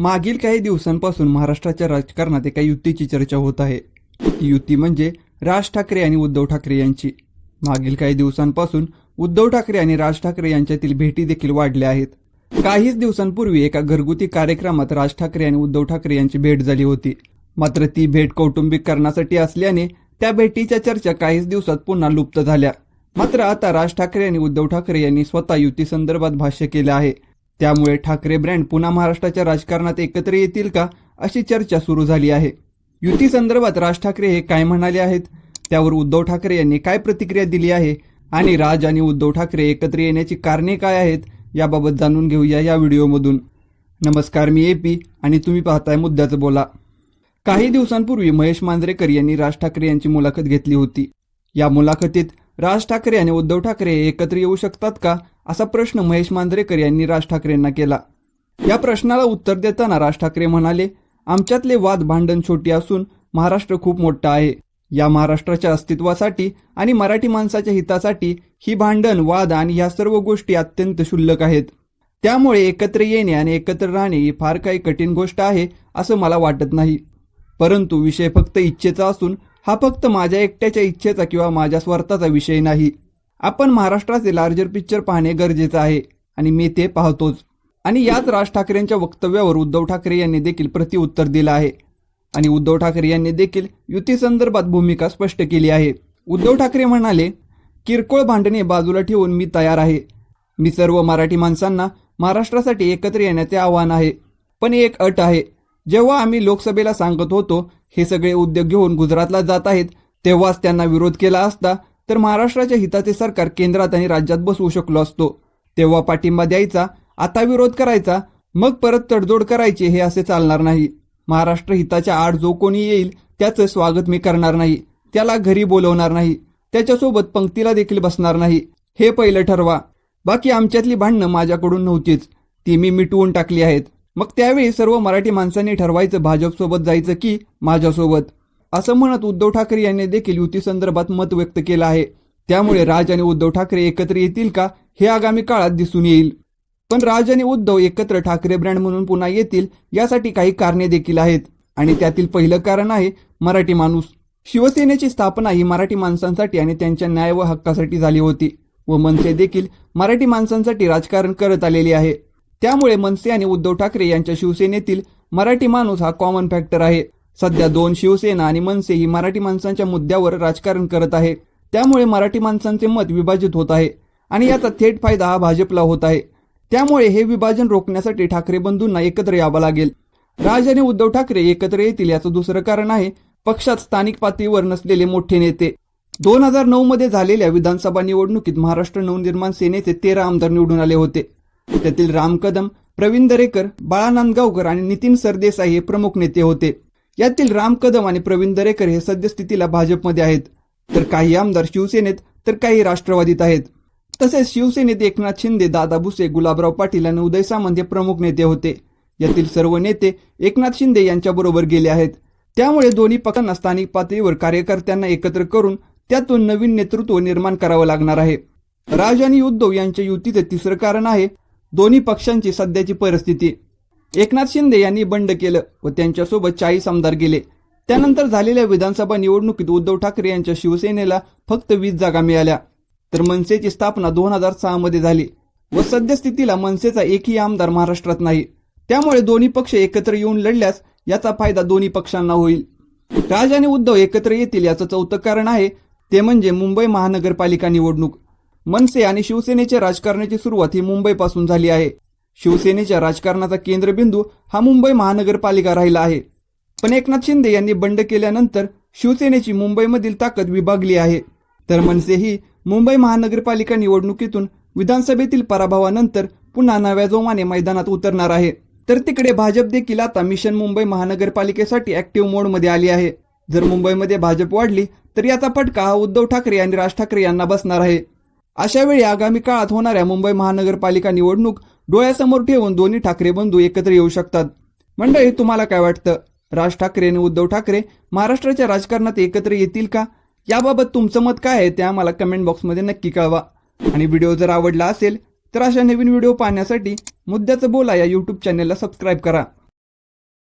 मागील काही दिवसांपासून महाराष्ट्राच्या राजकारणात एका युतीची चर्चा होत आहे। ती युती म्हणजे राज ठाकरे आणि उद्धव ठाकरे यांची। मागील काही दिवसांपासून उद्धव ठाकरे आणि राज ठाकरे यांच्यातील भेटी देखील वाढल्या आहेत। काहीच दिवसांपूर्वी एका घरगुती कार्यक्रमात राज ठाकरे आणि उद्धव ठाकरे यांची भेट झाली होती। मात्र ती भेट कौटुंबिक कारणासाठी असल्याने त्या भेटीच्या चर्चा काहीच दिवसात पुन्हा लुप्त झाल्या। मात्र आता राज ठाकरे आणि उद्धव ठाकरे यांनी स्वतः युती संदर्भात भाष्य केले आहे। त्यामुळे ठाकरे ब्रँड पुन्हा महाराष्ट्राच्या राजकारणात एकत्र येतील का अशी चर्चा सुरू झाली आहे। युती संदर्भात राज ठाकरे हे काय म्हणाले आहेत, त्यावर उद्धव ठाकरे यांनी काय प्रतिक्रिया दिली आहे आणि राज आणि उद्धव ठाकरे एकत्र येण्याची कारणे काय आहेत याबाबत जाणून घेऊया या व्हिडिओमधून। नमस्कार, मी एपी आणि तुम्ही पाहताय मुद्द्याचं बोला। काही दिवसांपूर्वी महेश मांजरेकर यांनी राज ठाकरे यांची मुलाखत घेतली होती। या मुलाखतीत राज ठाकरे आणि उद्धव ठाकरे एकत्र येऊ शकतात का असा प्रश्न महेश मांजरेकर यांनी राज ठाकरेंना केला। या प्रश्नाला उत्तर देताना राज ठाकरे म्हणाले, आमच्यातले वाद भांडण छोटी असून महाराष्ट्र खूप मोठा आहे। या महाराष्ट्राच्या अस्तित्वासाठी आणि मराठी माणसाच्या हितासाठी ही भांडण, वाद आणि ह्या सर्व गोष्टी अत्यंत क्षुल्लक आहेत। त्यामुळे एकत्र येणे आणि एकत्र राहणे ही फार काही कठीण गोष्ट आहे असं मला वाटत नाही। परंतु विषय फक्त इच्छेचा असून हा फक्त माझ्या एकट्याच्या इच्छेचा किंवा माझ्या स्वार्थाचा विषय नाही। आपण महाराष्ट्राचे लार्जर पिक्चर पाहणे गरजेचं आहे आणि मी ते पाहतोच। आणि याच राज ठाकरेंच्या वक्तव्यावर उद्धव ठाकरे यांनी देखील प्रत्युत्तर दिलं आहे आणि उद्धव ठाकरे यांनी देखील युती संदर्भात भूमिका स्पष्ट केली आहे। उद्धव ठाकरे म्हणाले, किरकोळ भांडणे बाजूला ठेवून मी तयार आहे। मी सर्व मराठी माणसांना महाराष्ट्रासाठी एकत्र येण्याचे आव्हान आहे, पण एक अट आहे। जेव्हा आम्ही लोकसभेला सांगत होतो हे सगळे उद्योग घेऊन गुजरातला जात आहेत, तेव्हाच त्यांना विरोध केला असता तर महाराष्ट्राच्या हिताचे सरकार केंद्रात आणि राज्यात बसवू शकलो असतो। तेव्हा पाठिंबा द्यायचा, आता विरोध करायचा, मग परत तडजोड करायची, हे असे चालणार नाही। महाराष्ट्र हिताच्या आड जो कोणी येईल त्याचं स्वागत मी करणार नाही, त्याला घरी बोलवणार नाही, त्याच्यासोबत पंक्तीला देखील बसणार नाही, हे पहिलं ठरवा। बाकी आमच्यातली भांडणं माझ्याकडून नव्हतीच, ती मी मिटवून टाकली आहेत। मग त्यावेळी सर्व मराठी माणसांनी ठरवायचं भाजपसोबत जायचं की माझ्यासोबत, असं म्हणत उद्धव ठाकरे यांनी देखील युती संदर्भात मत व्यक्त केलं आहे। त्यामुळे राज आणि उद्धव ठाकरे एकत्र येतील का हे आगामी काळात दिसून येईल। पण राज आणि उद्धव एकत्र ठाकरे ब्रँड म्हणून पुन्हा येतील यासाठी काही कारणे देखील आहेत आणि त्यातील पहिलं कारण आहे मराठी माणूस। शिवसेनेची स्थापना ही मराठी माणसांसाठी आणि त्यांच्या न्याय व हक्कासाठी झाली होती व मनसे देखील मराठी माणसांसाठी राजकारण करत आलेली आहे। त्यामुळे मनसे आणि उद्धव ठाकरे यांच्या शिवसेनेतील मराठी माणूस हा कॉमन फॅक्टर आहे। सध्या दोन शिवसेना आणि मनसे ही मराठी माणसांच्या मुद्द्यावर राजकारण करत आहे। त्यामुळे मराठी माणसांचे मत विभाजित होत आहे आणि याचा थेट फायदा हा भाजपला होत आहे। त्यामुळे हे विभाजन रोखण्यासाठी ठाकरे बंधूंना एकत्र यावं लागेल। राज आणि उद्धव ठाकरे एकत्र येतील याचं दुसरं कारण आहे पक्षात स्थानिक पातळीवर नसलेले मोठे नेते। 2009 मध्ये झालेल्या विधानसभा निवडणुकीत महाराष्ट्र नवनिर्माण सेनेचे 13 आमदार निवडून आले होते। त्यातील राम कदम, प्रवीण दरेकर, बाळा नांदगावकर आणि नितीन सरदेसाई हे प्रमुख नेते होते। यातील राम कदम आणि प्रवीण दरेकर हे सद्यस्थितीला भाजपमध्ये आहेत, तर काही आमदार शिवसेनेत तर काही राष्ट्रवादीत आहेत। तसेच शिवसेनेत एकनाथ शिंदे, दादा भुसे, गुलाबराव पाटील आणि उदय सामंत हे प्रमुख नेते होते। यातील सर्व नेते एकनाथ शिंदे यांच्याबरोबर गेले आहेत। त्यामुळे दोन्ही पक्षांना स्थानिक पातळीवर कार्यकर्त्यांना एकत्र करून त्यातून नवीन नेतृत्व निर्माण करावं लागणार आहे। राज आणि उद्धव यांच्या युतीचे तिसरं कारण आहे दोन्ही पक्षांची सध्याची परिस्थिती। एकनाथ शिंदे यांनी बंड केलं व त्यांच्यासोबत 40 आमदार गेले। त्यानंतर झालेल्या विधानसभा निवडणुकीत उद्धव ठाकरे यांच्या शिवसेनेला फक्त 20 जागा मिळाल्या, तर मनसेची स्थापना 2006 मध्ये झाली व सद्यस्थितीला मनसेचा एकही आमदार महाराष्ट्रात नाही। त्यामुळे दोन्ही पक्ष एकत्र येऊन लढल्यास याचा फायदा दोन्ही पक्षांना होईल। राज आणि उद्धव एकत्र येतील याचं चौथं कारण आहे ते म्हणजे मुंबई महानगरपालिका निवडणूक। मनसे आणि शिवसेनेच्या राजकारणाची सुरुवात ही मुंबईपासून झाली आहे। शिवसेनेच्या राजकारणाचा केंद्रबिंदू हा मुंबई महानगरपालिका राहिला आहे। पण एकनाथ शिंदे यांनी बंड केल्यानंतर शिवसेनेची मुंबईमधील ताकद विभागली आहे, तर मनसे ही मुंबई महानगरपालिका निवडणुकीतून विधानसभेतील पराभवानंतर पुन्हा नव्या जोमाने मैदानात उतरणार आहे। तर तिकडे भाजप देखील आता मिशन मुंबई महानगरपालिकेसाठी ऍक्टिव्ह मोडमध्ये आली आहे। जर मुंबईमध्ये भाजप वाढली तर याचा फटका हा उद्धव ठाकरे आणि राज ठाकरे यांना बसणार आहे। अशा वेळी आगामी काळात होणाऱ्या मुंबई महानगरपालिका निवडणूक डोळ्यासमोर ठेवून दोन्ही ठाकरे बंधू एकत्र येऊ शकतात। मंडळी, तुम्हाला काय वाटतं? राज ठाकरे आणि उद्धव ठाकरे महाराष्ट्राच्या राजकारणात एकत्र येतील का? याबाबत तुमचं मत काय आहे ते आम्हाला कमेंट बॉक्समध्ये नक्की कळवा। आणि व्हिडिओ जर आवडला असेल तर अशा नवीन व्हिडिओ पाहण्यासाठी मुद्द्याचं बोला या यूट्यूब चॅनलला सबस्क्राईब करा।